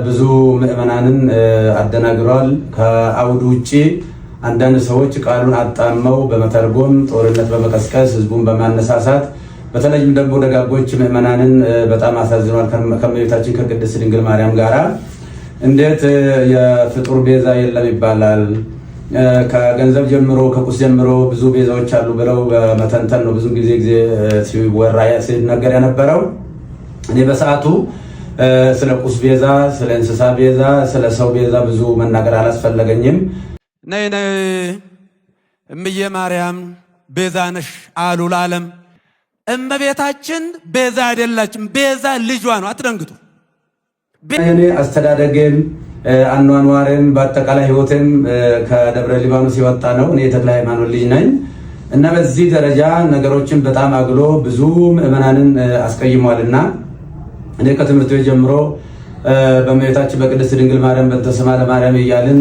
ብዙ ምዕመናንን አደናግረዋል። ከአውዱ ውጪ አንዳንድ ሰዎች ቃሉን አጣመው በመተርጎም ጦርነት በመቀስቀስ ህዝቡን በማነሳሳት በተለይም ደግሞ ደጋጎች ምዕመናንን በጣም አሳዝኗል። ከእመቤታችን ከቅድስት ድንግል ማርያም ጋራ እንዴት የፍጡር ቤዛ የለም ይባላል? ከገንዘብ ጀምሮ ከቁስ ጀምሮ ብዙ ቤዛዎች አሉ ብለው በመተንተን ነው ብዙ ጊዜ ሲወራ ሲነገር የነበረው። እኔ በሰዓቱ ስለ ቁስ ቤዛ፣ ስለ እንስሳ ቤዛ፣ ስለ ሰው ቤዛ ብዙ መናገር አላስፈለገኝም። ነይ ነይ እምዬ ማርያም ቤዛ ነሽ አሉ ለዓለም። እመቤታችን ቤዛ አይደላችም፣ ቤዛ ልጇ ነው። አትደንግጡ። እኔ አስተዳደጌም አኗኗሬም በአጠቃላይ ህይወቴም ከደብረ ሊባኖስ የወጣ ነው። እኔ የተክለ ሃይማኖት ልጅ ነኝ እና በዚህ ደረጃ ነገሮችን በጣም አግሎ ብዙ ምዕመናንን አስቀይሟልና እኔ ከትምህርት ቤት ጀምሮ በእመቤታችን በቅድስት ድንግል ማርያም በእንተ ስማ ለማርያም እያልን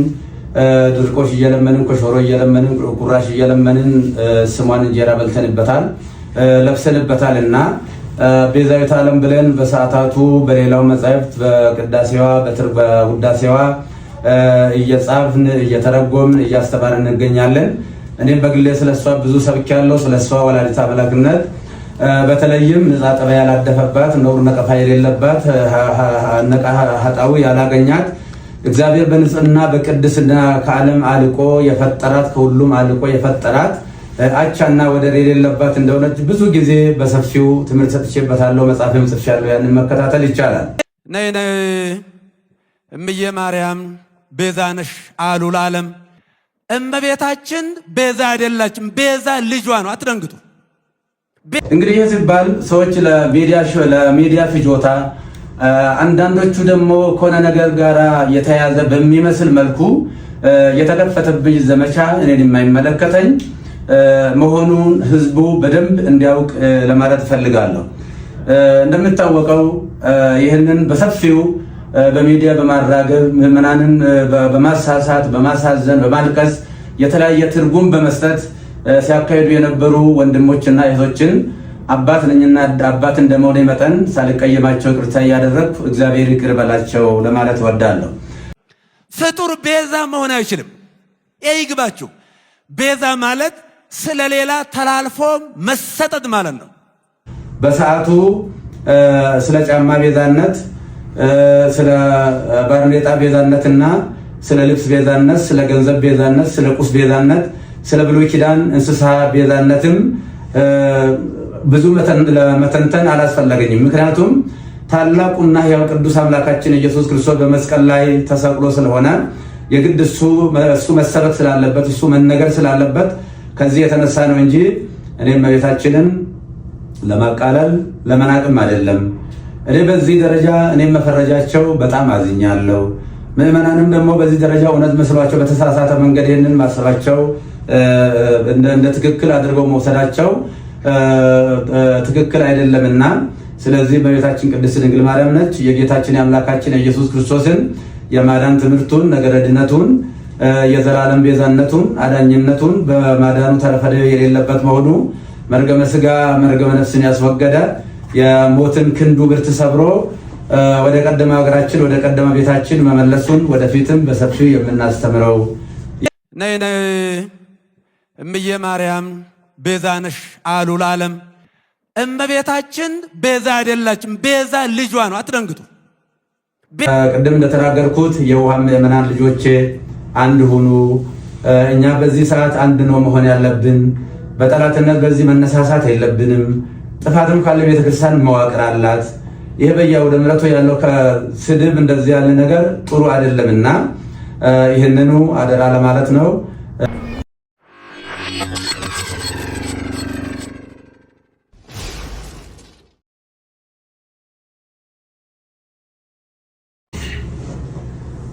ድርቆሽ እየለመንን ኮሾሮ እየለመንን ቁራሽ እየለመንን ስሟን እንጀራ በልተንበታል ለብሰንበታል እና ቤዛዊተ ዓለም ብለን በሰዓታቱ በሌላው መጻሕፍት በቅዳሴዋ በውዳሴዋ እየጻፍን እየተረጎምን እያስተማርን እንገኛለን። እኔም በግሌ ስለሷ ብዙ ሰብኬያለሁ። ስለሷ ወላዲተ አምላክነት በተለይም ንጻ ጠባ ያላደፈባት ነውር ነቀፋ የሌለባት ነቃ ሀጣዊ ያላገኛት እግዚአብሔር በንጽህና በቅድስና ከዓለም አልቆ የፈጠራት ከሁሉም አልቆ የፈጠራት አቻና ወደር የሌለባት እንደሆነች ብዙ ጊዜ በሰፊው ትምህርት ሰጥቼበታለሁ። መጽሐፍም ጽፌያለሁ። ያንን መከታተል ይቻላል። ነይ ነይ እምዬ ማርያም ቤዛ ነሽ አሉ ለዓለም። እመቤታችን ቤዛ አይደላችም፣ ቤዛ ልጇ ነው። አትደንግጡ። እንግዲህ ይህ ሲባል ሰዎች ለሚዲያ ፍጆታ፣ አንዳንዶቹ ደግሞ ከሆነ ነገር ጋር የተያዘ በሚመስል መልኩ የተከፈተብኝ ዘመቻ እኔን የማይመለከተኝ መሆኑን ህዝቡ በደንብ እንዲያውቅ ለማለት እፈልጋለሁ። እንደሚታወቀው ይህንን በሰፊው በሚዲያ በማራገብ ምዕመናንን በማሳሳት በማሳዘን በማልቀስ የተለያየ ትርጉም በመስጠት ሲያካሂዱ የነበሩ ወንድሞችና እህቶችን አባት ነኝና አባት እንደመሆኔ መጠን ሳልቀየማቸው ይቅርታ እያደረግኩ እግዚአብሔር ይቅር በላቸው ለማለት እወዳለሁ። ፍጡር ቤዛ መሆን አይችልም። ይግባችሁ። ቤዛ ማለት ስለሌላ ተላልፎ መሰጠት ማለት ነው። በሰዓቱ ስለ ጫማ ቤዛነት፣ ስለ ባርኔጣ ቤዛነትና ስለ ልብስ ቤዛነት፣ ስለ ገንዘብ ቤዛነት፣ ስለ ቁስ ቤዛነት፣ ስለ ብሉይ ኪዳን እንስሳ ቤዛነትም ብዙ ለመተንተን አላስፈለገኝም። ምክንያቱም ታላቁና ሕያው ቅዱስ አምላካችን ኢየሱስ ክርስቶስ በመስቀል ላይ ተሰቅሎ ስለሆነ የግድ እሱ መሰበክ ስላለበት እሱ መነገር ስላለበት ከዚህ የተነሳ ነው እንጂ እኔም እመቤታችንን ለማቃለል ለመናቅም አይደለም። እኔ በዚህ ደረጃ እኔም መፈረጃቸው በጣም አዝኛለሁ። ምዕመናንም ደግሞ በዚህ ደረጃ እውነት መስሏቸው በተሳሳተ መንገድ ይህንን ማሰባቸው እንደ ትክክል አድርገው መውሰዳቸው ትክክል አይደለምና ስለዚህ እመቤታችን ቅድስት ድንግል ማርያም ነች የጌታችን የአምላካችን የኢየሱስ ክርስቶስን የማዳን ትምህርቱን ነገረ ድነቱን የዘላለም ቤዛነቱን አዳኝነቱን በማዳኑ ተረፈደ የሌለበት መሆኑ መርገመ ሥጋ መርገመ ነፍስን ያስወገደ የሞትን ክንዱ ብርት ሰብሮ ወደ ቀደመ ሀገራችን ወደ ቀደመ ቤታችን መመለሱን ወደፊትም በሰፊው የምናስተምረው። ነይ ነይ እምዬ ማርያም ቤዛ ነሽ አሉ ለዓለም። እመቤታችን ቤዛ አይደላችም፣ ቤዛ ልጇ ነው። አትደንግጡ። ቅድም እንደተናገርኩት የውሃ ምዕመናን ልጆቼ አንድ ሁኑ። እኛ በዚህ ሰዓት አንድ ነው መሆን ያለብን። በጠላትነት በዚህ መነሳሳት የለብንም። ጥፋትም ካለ ቤተክርስቲያን መዋቅር አላት። ይህ በየአውደ ምሕረቱ ያለው ከስድብ እንደዚህ ያለ ነገር ጥሩ አይደለምና ይህንኑ አደራ ለማለት ነው።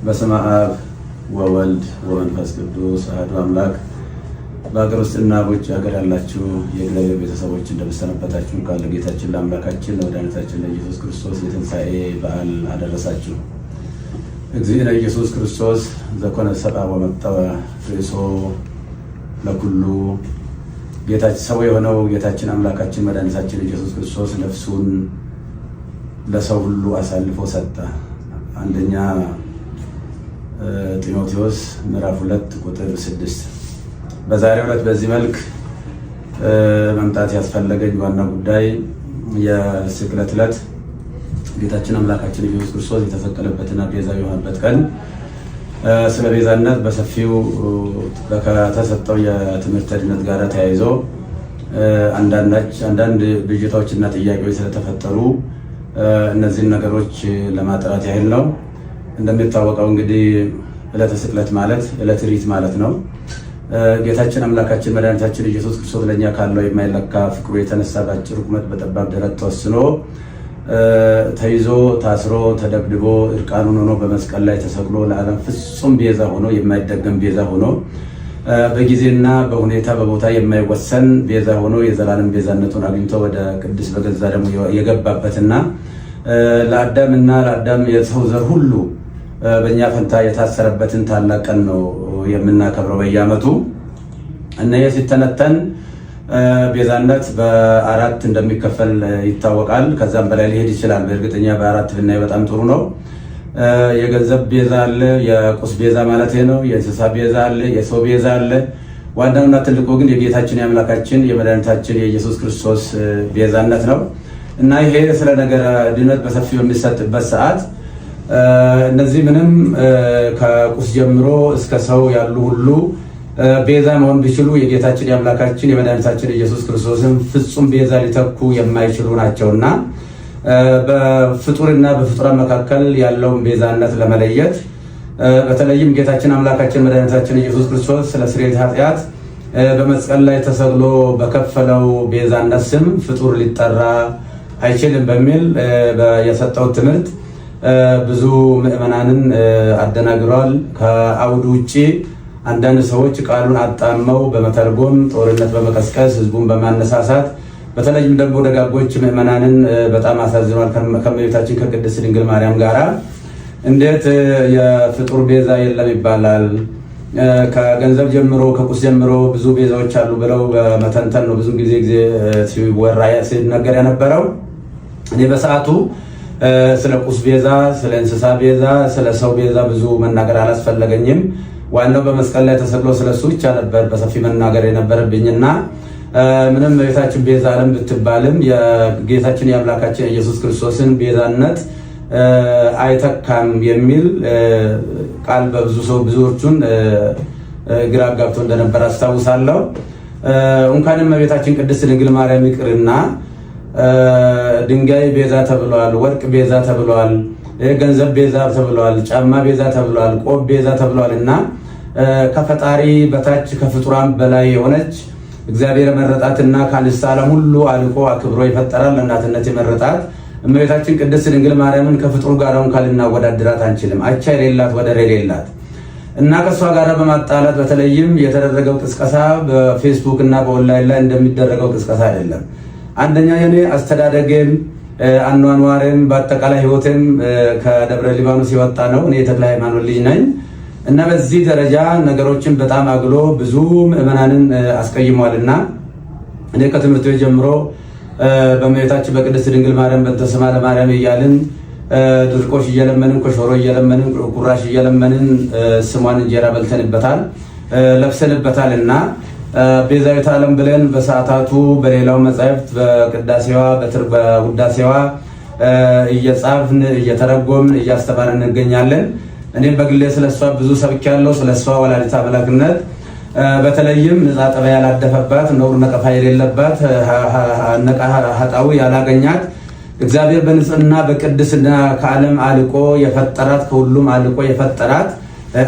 በስመ አብ ወወልድ ወመንፈስ ቅዱስ አሐዱ አምላክ። በሀገር ውስጥና በውጭ ሀገር ያላችሁ የእግዚአብሔር ቤተሰቦች እንደምሰነበታችሁ ቃል ጌታችን ለአምላካችን ለመድኃኒታችን ለኢየሱስ ክርስቶስ የትንሣኤ በዓል አደረሳችሁ። እግዚእነ ኢየሱስ ክርስቶስ ዘኮነ ሰብአ ወመጠወ ርእሶ ለኩሉ ሰው የሆነው ጌታችን አምላካችን መድኃኒታችን ኢየሱስ ክርስቶስ ነፍሱን ለሰው ሁሉ አሳልፎ ሰጠ። አንደኛ ጢሞቴዎስ ምዕራፍ 2 ቁጥር 6። በዛሬው ዕለት በዚህ መልክ መምጣት ያስፈለገኝ ዋና ጉዳይ የስቅለት ዕለት ጌታችን አምላካችን ኢየሱስ ክርስቶስ የተሰቀለበትና ቤዛ የሆነበት ቀን ስለ ቤዛነት በሰፊው ከተሰጠው የትምህርት ድነት ጋር ተያይዞ አንዳንድ ብዥታዎችና ጥያቄዎች ስለተፈጠሩ እነዚህን ነገሮች ለማጥራት ያህል ነው። እንደሚታወቀው እንግዲህ ዕለተ ስቅለት ማለት ዕለተ ሪት ማለት ነው። ጌታችን አምላካችን መድኃኒታችን ኢየሱስ ክርስቶስ ለእኛ ካለው የማይለካ ፍቅሩ የተነሳ በአጭር ቁመት በጠባብ ደረት ተወስኖ ተይዞ ታስሮ ተደብድቦ እርቃኑን ሆኖ በመስቀል ላይ ተሰቅሎ ለዓለም ፍጹም ቤዛ ሆኖ የማይደገም ቤዛ ሆኖ በጊዜና በሁኔታ በቦታ የማይወሰን ቤዛ ሆኖ የዘላለም ቤዛነቱን አግኝቶ ወደ ቅድስ በገዛ ደግሞ የገባበትና ለአዳም የሰው ዘር ሁሉ በእኛ ፈንታ የታሰረበትን ታላቅ ቀን ነው የምናከብረው በየዓመቱ። እነየ ሲተነተን ቤዛነት በአራት እንደሚከፈል ይታወቃል። ከዛም በላይ ሊሄድ ይችላል። በእርግጠኛ በአራት ብናይ በጣም ጥሩ ነው። የገንዘብ ቤዛ አለ፣ የቁስ ቤዛ ማለት ነው። የእንስሳ ቤዛ አለ፣ የሰው ቤዛ አለ። ዋናውና ትልቁ ግን የጌታችን የአምላካችን የመድኃኒታችን የኢየሱስ ክርስቶስ ቤዛነት ነው እና ይሄ ስለ ነገረ ድነት በሰፊው የሚሰጥበት ሰዓት እነዚህ ምንም ከቁስ ጀምሮ እስከ ሰው ያሉ ሁሉ ቤዛ መሆን ቢችሉ የጌታችን የአምላካችን የመድኃኒታችን ኢየሱስ ክርስቶስን ፍጹም ቤዛ ሊተኩ የማይችሉ ናቸውና በፍጡርና በፍጡራን መካከል ያለውን ቤዛነት ለመለየት በተለይም ጌታችን አምላካችን መድኃኒታችን ኢየሱስ ክርስቶስ ስለ ስርየት ኃጢአት በመስቀል ላይ ተሰቅሎ በከፈለው ቤዛነት ስም ፍጡር ሊጠራ አይችልም በሚል የሰጠው ትምህርት ብዙ ምዕመናንን አደናግሯል። ከአውዱ ውጪ አንዳንድ ሰዎች ቃሉን አጣመው በመተርጎም ጦርነት በመቀስቀስ ህዝቡን በማነሳሳት በተለይም ደግሞ ደጋጎች ምዕመናንን በጣም አሳዝኗል። ከእመቤታችን ከቅድስት ድንግል ማርያም ጋራ እንዴት የፍጡር ቤዛ የለም ይባላል? ከገንዘብ ጀምሮ ከቁስ ጀምሮ ብዙ ቤዛዎች አሉ ብለው በመተንተን ነው ብዙ ጊዜ ሲወራ ሲነገር የነበረው። እኔ በሰዓቱ ስለ ቁስ ቤዛ፣ ስለ እንስሳ ቤዛ፣ ስለ ሰው ቤዛ ብዙ መናገር አላስፈለገኝም። ዋናው በመስቀል ላይ ተሰቅሎ ስለሱ ብቻ ነበር በሰፊ መናገር የነበረብኝና ምንም ቤታችን ቤዛ ዓለም ብትባልም የጌታችን የአምላካችን ኢየሱስ ክርስቶስን ቤዛነት አይተካም የሚል ቃል ብዙዎቹን ግራ አጋብቶ እንደነበር አስታውሳለሁ። እንኳንም ቤታችን ቅድስት ድንግል ማርያም ይቅርና ድንጋይ ቤዛ ተብሏል፣ ወርቅ ቤዛ ተብሏል፣ ገንዘብ ቤዛ ተብሏል፣ ጫማ ቤዛ ተብሏል፣ ቆብ ቤዛ ተብሏል እና ከፈጣሪ በታች ከፍጡራን በላይ የሆነች እግዚአብሔር መረጣትና ከአንስተ ዓለም ሁሉ አልቆ አክብሮ ይፈጠራል ለእናትነት የመረጣት እመቤታችን ቅድስት ድንግል ማርያምን ከፍጡሩ ጋር እንኳን ልናወዳድራት አንችልም። አቻ የሌላት ወደር የሌላት እና ከእሷ ጋር በማጣላት በተለይም የተደረገው ቅስቀሳ በፌስቡክ እና በኦንላይን ላይ እንደሚደረገው ቅስቀሳ አይደለም። አንደኛ የኔ አስተዳደጌም አኗኗሬም በአጠቃላይ ህይወቴም ከደብረ ሊባኖስ የወጣ ነው። እኔ የተክለ ሃይማኖት ልጅ ነኝ እና በዚህ ደረጃ ነገሮችን በጣም አግሎ ብዙ ምዕመናንን አስቀይሟልና እኔ ከትምህርት ቤት ጀምሮ በእመቤታችን በቅድስት ድንግል ማርያም በእንተ ስማ ለማርያም እያልን ድርቆሽ እየለመንን ኮሾሮ እየለመንን ቁራሽ እየለመንን ስሟን እንጀራ በልተንበታል ለብሰንበታል እና ቤዛዊተ ዓለም ብለን በሰዓታቱ በሌላው መጻሕፍት በቅዳሴዋ በውዳሴዋ እየጻፍን እየተረጎምን እያስተማርን እንገኛለን። እኔም በግሌ ስለሷ ብዙ ሰብኬያለሁ። ስለሷ ወላዲተ አምላክነት በተለይም ንጻ ጠባ ያላደፈባት ነውር ነቀፋ የሌለባት ኃጣዊ ያላገኛት እግዚአብሔር በንጽህና በቅድስና ከዓለም አልቆ የፈጠራት ከሁሉም አልቆ የፈጠራት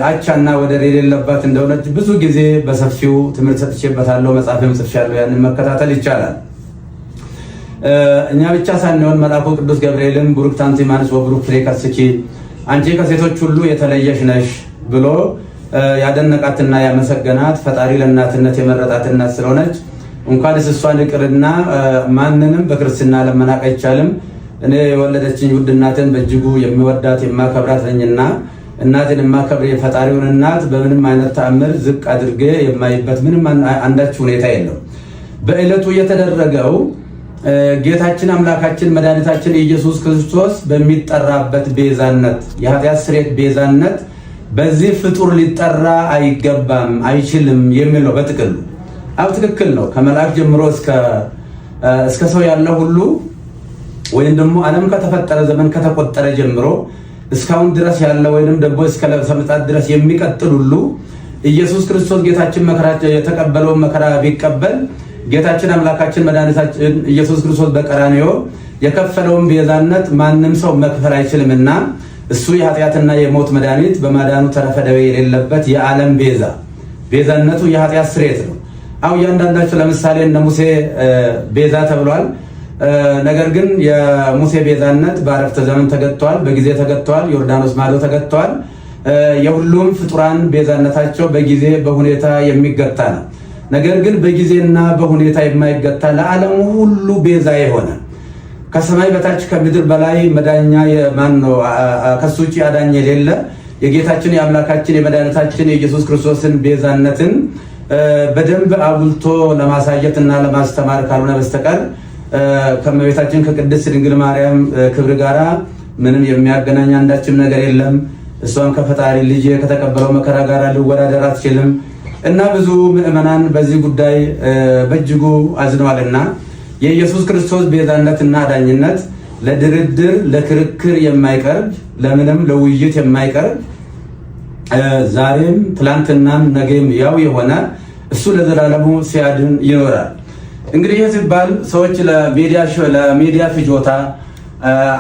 አቻና ወደር የሌለባት እንደሆነች ብዙ ጊዜ በሰፊው ትምህርት ሰጥቼበታለሁ። መጽሐፍም ጽፌያለሁ። ያንን መከታተል ይቻላል። እኛ ብቻ ሳንሆን መልአኩ ቅዱስ ገብርኤልን ቡሩክት አንቲ እማንስት ወቡሩክ ፍሬ ከርሥኪ አንቺ ከሴቶች ሁሉ የተለየሽ ነሽ ብሎ ያደነቃትና ያመሰገናት ፈጣሪ ለእናትነት የመረጣት እናት ስለሆነች እንኳንስ እሷን ይቅርና ማንንም በክርስትና ለመናቅ አይቻልም። እኔ የወለደችኝ ውድ እናትን በእጅጉ የሚወዳት የማከብራት ነኝና እናትን የማከብር የፈጣሪውን እናት በምንም አይነት ተአምር ዝቅ አድርጌ የማይበት ምንም አንዳች ሁኔታ የለው። በዕለቱ የተደረገው ጌታችን አምላካችን መድኃኒታችን ኢየሱስ ክርስቶስ በሚጠራበት ቤዛነት የኃጢአት ስርየት ቤዛነት በዚህ ፍጡር ሊጠራ አይገባም አይችልም የሚል ነው በጥቅሉ። አው ትክክል ነው። ከመልአክ ጀምሮ እስከ ሰው ያለ ሁሉ ወይም ደግሞ ዓለም ከተፈጠረ ዘመን ከተቆጠረ ጀምሮ እስካሁን ድረስ ያለ ወይንም ደግሞ እስከ ለብሰ ምጽአት ድረስ የሚቀጥል ሁሉ ኢየሱስ ክርስቶስ ጌታችን መከራ የተቀበለውን መከራ ቢቀበል ጌታችን አምላካችን መድኃኒታችን ኢየሱስ ክርስቶስ በቀራንዮ የከፈለውን ቤዛነት ማንም ሰው መክፈል አይችልምና እሱ የኃጢአትና የሞት መድኃኒት በማዳኑ ተረፈ ደዌ የሌለበት የዓለም ቤዛነቱ የኃጢአት ስርየት ነው። አው እያንዳንዳቸው ለምሳሌ እነ ሙሴ ቤዛ ተብሏል። ነገር ግን የሙሴ ቤዛነት በአረፍተ ዘመን ተገጥቷል፣ በጊዜ ተገጥቷል፣ ዮርዳኖስ ማዶ ተገጥቷል። የሁሉም ፍጡራን ቤዛነታቸው በጊዜ በሁኔታ የሚገታ ነው። ነገር ግን በጊዜና በሁኔታ የማይገታ ለዓለሙ ሁሉ ቤዛ የሆነ ከሰማይ በታች ከምድር በላይ መዳኛ ማን ነው? ከሱ ውጭ አዳኝ የሌለ የጌታችን የአምላካችን የመድኃኒታችን የኢየሱስ ክርስቶስን ቤዛነትን በደንብ አጉልቶ ለማሳየት እና ለማስተማር ካልሆነ በስተቀር ከእመቤታችን ከቅድስት ድንግል ማርያም ክብር ጋራ ምንም የሚያገናኝ አንዳችም ነገር የለም። እሷም ከፈጣሪ ልጅ ከተቀበለው መከራ ጋር ሊወዳደር አትችልም እና ብዙ ምዕመናን በዚህ ጉዳይ በእጅጉ አዝነዋልና የኢየሱስ ክርስቶስ ቤዛነትና አዳኝነት ለድርድር ለክርክር የማይቀርብ ለምንም ለውይይት የማይቀርብ ዛሬም ትላንትናም ነገም ያው የሆነ እሱ ለዘላለሙ ሲያድን ይኖራል። እንግዲህ ይህ ሲባል ሰዎች ለሚዲያ ፍጆታ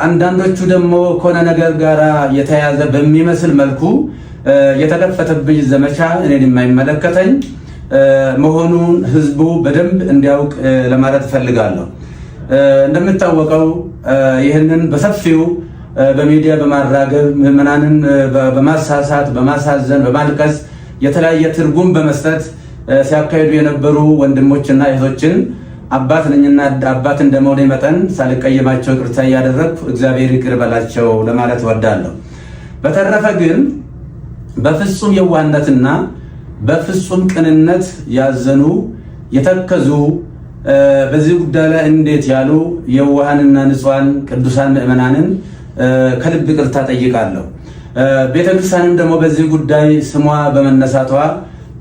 አንዳንዶቹ ደግሞ ከሆነ ነገር ጋር የተያያዘ በሚመስል መልኩ የተከፈተብኝ ዘመቻ እኔን የማይመለከተኝ መሆኑን ህዝቡ በደንብ እንዲያውቅ ለማለት እፈልጋለሁ። እንደምታወቀው ይህንን በሰፊው በሚዲያ በማራገብ ምዕመናንን በማሳሳት በማሳዘን በማልቀስ የተለያየ ትርጉም በመስጠት ሲያካሂዱ የነበሩ ወንድሞችና እህቶችን አባት ነኝና አባት እንደመሆኔ መጠን ሳልቀየማቸው ይቅርታ እያደረግኩ እግዚአብሔር ይቅር በላቸው ለማለት እወዳለሁ። በተረፈ ግን በፍጹም የዋህነትና በፍጹም ቅንነት ያዘኑ የተከዙ በዚህ ጉዳይ ላይ እንዴት ያሉ የዋሃንና ንጹሃን ቅዱሳን ምዕመናንን ከልብ ይቅርታ ጠይቃለሁ። ቤተክርስቲያንም ደግሞ በዚህ ጉዳይ ስሟ በመነሳቷ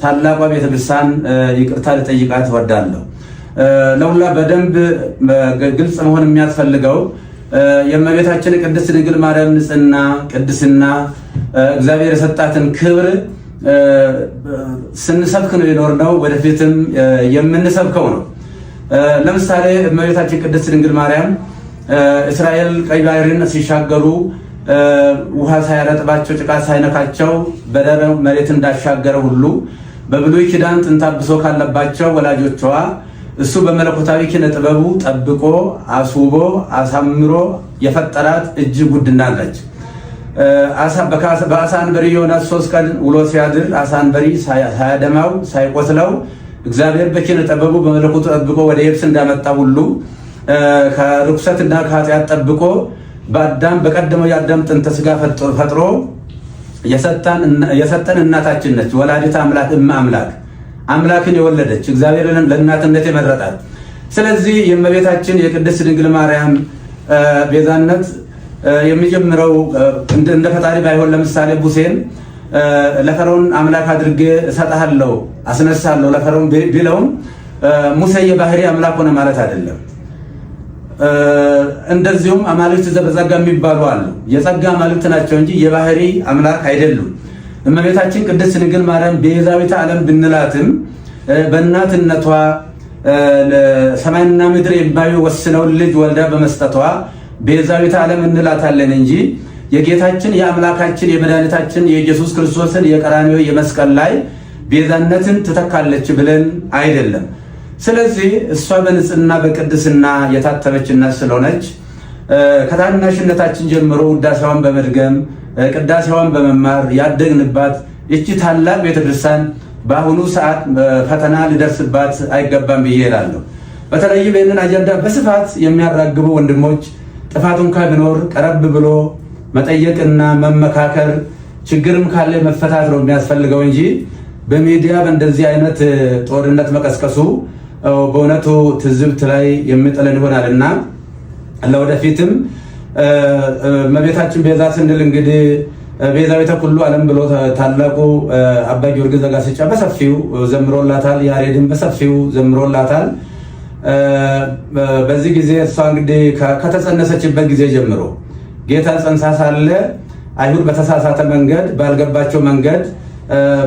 ታላቋ ቤተክርስቲያን ይቅርታ ልጠይቃት እወዳለሁ። ለሁላ በደንብ ግልጽ መሆን የሚያስፈልገው የእመቤታችን ቅድስት ድንግል ማርያም ንጽሕና ቅድስና እግዚአብሔር የሰጣትን ክብር ስንሰብክ ነው የኖርነው፣ ወደፊትም የምንሰብከው ነው። ለምሳሌ እመቤታችን ቅድስት ድንግል ማርያም እስራኤል ቀይ ባህርን ሲሻገሩ ውሃ ሳያረጥባቸው ጭቃ ሳይነካቸው በደረቅ መሬት እንዳሻገረ ሁሉ በብሉይ ኪዳን ጥንተ አብሶ ካለባቸው ወላጆቿ እሱ በመለኮታዊ ኪነ ጥበቡ ጠብቆ አስውቦ አሳምሮ የፈጠራት እጅግ ውድ ናለች። በአሳ አንበሪ ዮናስ 3 ቀን ውሎ ሲያድር አሳ አንበሪ ሳያደማው ሳይቆስለው እግዚአብሔር በኪነ ጥበቡ በመለኮቱ ጠብቆ ወደ የብስ እንዳመጣ ሁሉ ከርኩሰትና ከኃጢአት ጠብቆ በአዳም በቀደመው የአዳም ጥንተ ስጋ ፈጥሮ የሰጠን እናታችን ነች። ወላዲተ አምላክ አምላክ አምላክን የወለደች እግዚአብሔርን ለእናትነት የመረጣት። ስለዚህ የእመቤታችን የቅድስት ድንግል ማርያም ቤዛነት የሚጀምረው እንደ ፈጣሪ ባይሆን ለምሳሌ ሙሴን ለፈርዖን አምላክ አድርጌ እሰጥሃለሁ አስነሳለሁ ለፈርዖን ቢለውም ሙሴ የባህሪ አምላክ ሆነ ማለት አይደለም። እንደዚሁም አማልክት ዘበጸጋ የሚባሉ አሉ። የጸጋ አማልክት ናቸው እንጂ የባህሪ አምላክ አይደሉም። እመቤታችን ቅድስት ድንግል ማርያም ቤዛዊተ ዓለም ብንላትም በእናትነቷ ሰማይና ምድር የማይወስነውን ልጅ ወልዳ በመስጠቷ ቤዛዊተ ዓለም እንላታለን እንጂ የጌታችን የአምላካችን የመድኃኒታችን የኢየሱስ ክርስቶስን የቀራንዮ የመስቀል ላይ ቤዛነትን ትተካለች ብለን አይደለም። ስለዚህ እሷ በንጽህና በቅድስና የታተመች እናት ስለሆነች ከታናሽነታችን ጀምሮ ውዳሴዋን በመድገም ቅዳሴዋን በመማር ያደግንባት እቺ ታላቅ ቤተክርስቲያን በአሁኑ ሰዓት ፈተና ሊደርስባት አይገባም ብዬ እላለሁ። በተለይም ይህንን አጀንዳ በስፋት የሚያራግቡ ወንድሞች ጥፋት እንኳን ቢኖር ቀረብ ብሎ መጠየቅና መመካከር ችግርም ካለ መፈታት ነው የሚያስፈልገው እንጂ በሚዲያ በእንደዚህ አይነት ጦርነት መቀስቀሱ በእውነቱ ትዝብት ላይ የሚጥለን ይሆናልና ለወደፊትም እመቤታችን ቤዛ ስንል እንግዲህ ቤዛዊተ ኩሉ ዓለም ብሎ ታላቁ አባ ጊዮርጊስ ዘጋስጫ በሰፊው ዘምሮላታል። ያሬድን በሰፊው ዘምሮላታል። በዚህ ጊዜ እሷ እንግዲህ ከተጸነሰችበት ጊዜ ጀምሮ ጌታ ጸንሳ ሳለ አይሁድ በተሳሳተ መንገድ ባልገባቸው መንገድ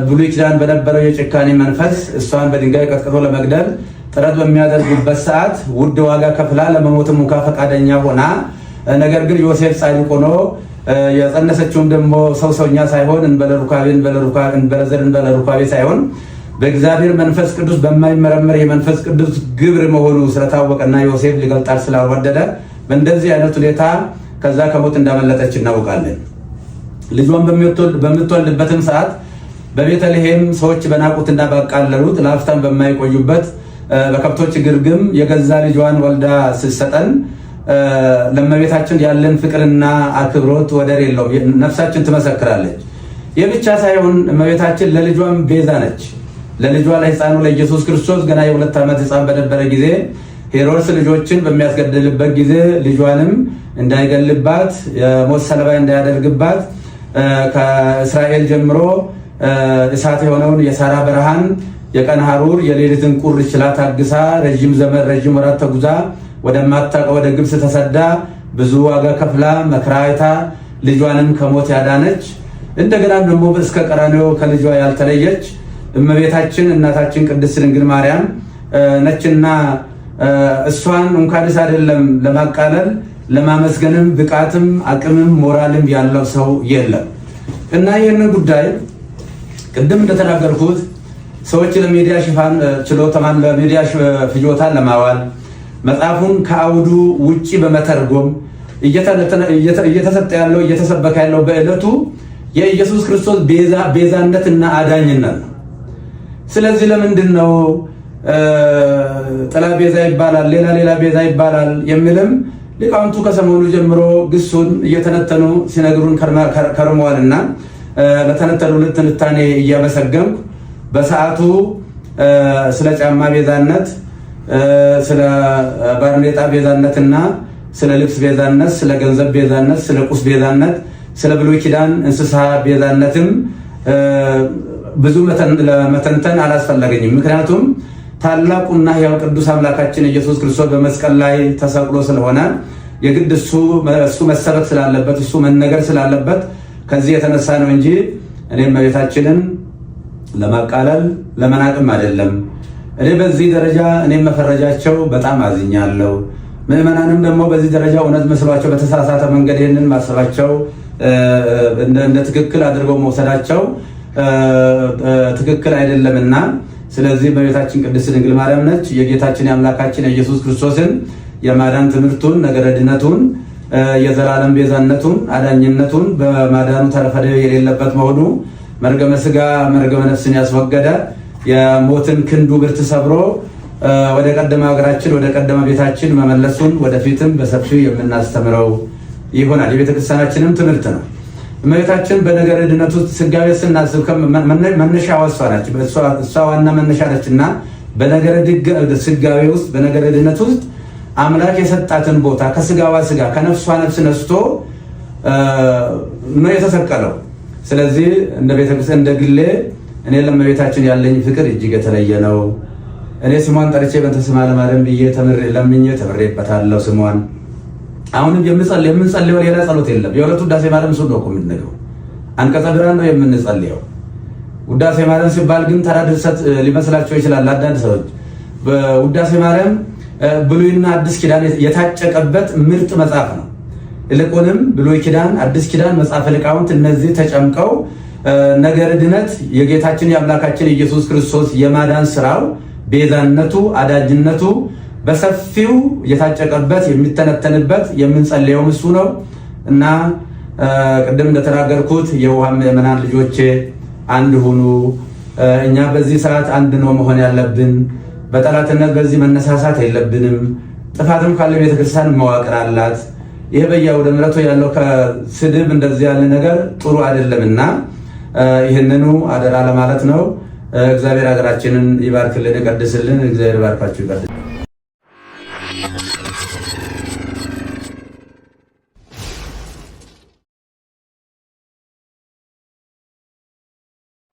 ብሉይ ኪዳን በነበረው የጭካኔ መንፈስ እሷን በድንጋይ ቀጥቅጦ ለመግደል ጥረት በሚያደርጉበት ሰዓት ውድ ዋጋ ከፍላ ለመሞት ሙካ ፈቃደኛ ሆና፣ ነገር ግን ዮሴፍ ጻድቅ ሆኖ የጸነሰችውም ደግሞ ሰውኛ ሳይሆን እንበለ ሩካቤ ሳይሆን በእግዚአብሔር መንፈስ ቅዱስ በማይመረመር የመንፈስ ቅዱስ ግብር መሆኑ ስለታወቀና ዮሴፍ ሊገልጣት ስላልወደደ በእንደዚህ አይነት ሁኔታ ከዛ ከሞት እንዳመለጠች እናውቃለን። ልጇን በምትወልድበትም ሰዓት በቤተልሔም ሰዎች በናቁትና ባቃለሉት ለአፍታም በማይቆዩበት በከብቶች ግርግም የገዛ ልጇን ወልዳ ስትሰጠን ለእመቤታችን ያለን ፍቅርና አክብሮት ወደር የለውም። ነፍሳችን ትመሰክራለች። ይህ ብቻ ሳይሆን እመቤታችን ለልጇም ቤዛ ነች። ለልጇ ለሕፃኑ ለኢየሱስ ክርስቶስ ገና የ2 ዓመት ሕፃን በነበረ ጊዜ ሄሮድስ ልጆችን በሚያስገድልበት ጊዜ ልጇንም እንዳይገልባት የሞት ሰለባ እንዳያደርግባት ከእስራኤል ጀምሮ እሳት የሆነውን የሳራ በረሃን የቀን ሐሩር የሌሊትን ቁር ችላ ታግሳ ረዥም ዘመን ረዥም ወራት ተጉዛ ወደማታውቀው ወደ ግብፅ ተሰዳ ብዙ ዋጋ ከፍላ መከራ አይታ ልጇንም ከሞት ያዳነች እንደገና ደግሞ እስከ ቀራንዮ ከልጇ ያልተለየች እመቤታችን እናታችን ቅድስት ድንግል ማርያም ነችና እሷን እንኳንስ አይደለም ለማቃለል ለማመስገንም ብቃትም አቅምም ሞራልም ያለው ሰው የለም። እና ይህንን ጉዳይ ቅድም እንደተናገርኩት ሰዎች ለሚዲያ ሽፋን ችሎታን ለሚዲያ ፍጆታ ለማዋል መጽሐፉን ከአውዱ ውጪ በመተርጎም እየተሰጠ ያለው እየተሰበከ ያለው በዕለቱ የኢየሱስ ክርስቶስ ቤዛነትና አዳኝነት ነው። ስለዚህ ለምንድን ነው ጥላ ቤዛ ይባላል፣ ሌላ ቤዛ ይባላል የሚልም ሊቃውንቱ ከሰሞኑ ጀምሮ ግሱን እየተነተኑ ሲነግሩን ከርመዋልና ለተነተኑ ትንታኔ እያመሰገንኩ በሰዓቱ ስለ ጫማ ቤዛነት፣ ስለ ባርኔጣ ቤዛነትና ስለ ልብስ ቤዛነት፣ ስለ ገንዘብ ቤዛነት፣ ስለ ቁስ ቤዛነት፣ ስለ ብሉይ ኪዳን እንስሳ ቤዛነትም ብዙ ለመተንተን አላስፈለገኝም። ምክንያቱም ታላቁና ሕያው ቅዱስ አምላካችን ኢየሱስ ክርስቶስ በመስቀል ላይ ተሰቅሎ ስለሆነ የግድ እሱ መሰበክ ስላለበት እሱ መነገር ስላለበት ከዚህ የተነሳ ነው እንጂ እኔም እመቤታችንን ለማቃለል ለመናቅም አይደለም። እኔ በዚህ ደረጃ እኔም መፈረጃቸው በጣም አዝኛለሁ። ምዕመናንም ደግሞ በዚህ ደረጃ እውነት መስሏቸው በተሳሳተ መንገድ ይህንን ማሰባቸው እንደ ትክክል አድርገው መውሰዳቸው ትክክል አይደለምና ስለዚህ እመቤታችን ቅድስት ድንግል ማርያም ነች የጌታችን የአምላካችን የኢየሱስ ክርስቶስን የማዳን ትምህርቱን ነገረ ድነቱን የዘላለም ቤዛነቱን አዳኝነቱን በማዳኑ ተረፈደ የሌለበት መሆኑ መርገመ ሥጋ መርገመ ነፍስን ያስወገደ የሞትን ክንዱ ብርት ሰብሮ ወደ ቀደመ ሀገራችን ወደ ቀደመ ቤታችን መመለሱን ወደፊትም በሰፊው የምናስተምረው ይሆናል። የቤተክርስቲያናችንም ትምህርት ነው። እመቤታችን በነገረ ድነቱ ስጋዌ ስናስብ መነሻ እሷ ናች። እሷ ዋና መነሻ ነችና በነገረ ስጋዌ ውስጥ በነገረ ድነት ውስጥ አምላክ የሰጣትን ቦታ ከስጋዋ ስጋ ከነፍሷ ነፍስ ነስቶ ነው የተሰቀለው። ስለዚህ እንደ ቤተክርስቲያን እንደ ግሌ እኔ ለእመቤታችን ያለኝ ፍቅር እጅግ የተለየ ነው። እኔ ስሟን ጠርቼ በእንተ ስማ ለማርያም ብዬ ለምኜ ተምሬበታለሁ ስሟን። አሁንም የምንጸልየው ሌላ ጸሎት የለም። የሁለቱ ውዳሴ ማርያም እሱ ነው እኮ የምንነግረው። አንቀጸ ብርሃን ነው የምንጸልየው። ውዳሴ ማርያም ሲባል ግን ተራ ድርሰት ሊመስላቸው ይችላል አንዳንድ ሰዎች። በውዳሴ ማርያም ብሉይና አዲስ ኪዳን የታጨቀበት ምርጥ መጽሐፍ ነው። ይልቁንም ብሉይ ኪዳን፣ አዲስ ኪዳን፣ መጽሐፈ ሊቃውንት እነዚህ ተጨምቀው ነገረ ድነት የጌታችን የአምላካችን ኢየሱስ ክርስቶስ የማዳን ስራው ቤዛነቱ አዳጅነቱ በሰፊው የታጨቀበት የሚተነተንበት የምንጸልየው እሱ ነው እና ቅድም እንደተናገርኩት የውሃ ምዕመናን ልጆቼ አንድ ሁኑ። እኛ በዚህ ሰዓት አንድ ነው መሆን ያለብን። በጠላትነት በዚህ መነሳሳት የለብንም። ጥፋትም ካለ ቤተክርስቲያን መዋቅር አላት። ይሄ በየአውደ ምሕረቱ ያለው ከስድብ እንደዚህ ያለ ነገር ጥሩ አይደለምና ይህንኑ አደራ ለማለት ነው። እግዚአብሔር ሀገራችንን ይባርክልን፣ ይቀድስልን። እግዚአብሔር ይባርካችሁ፣ ይቀድስ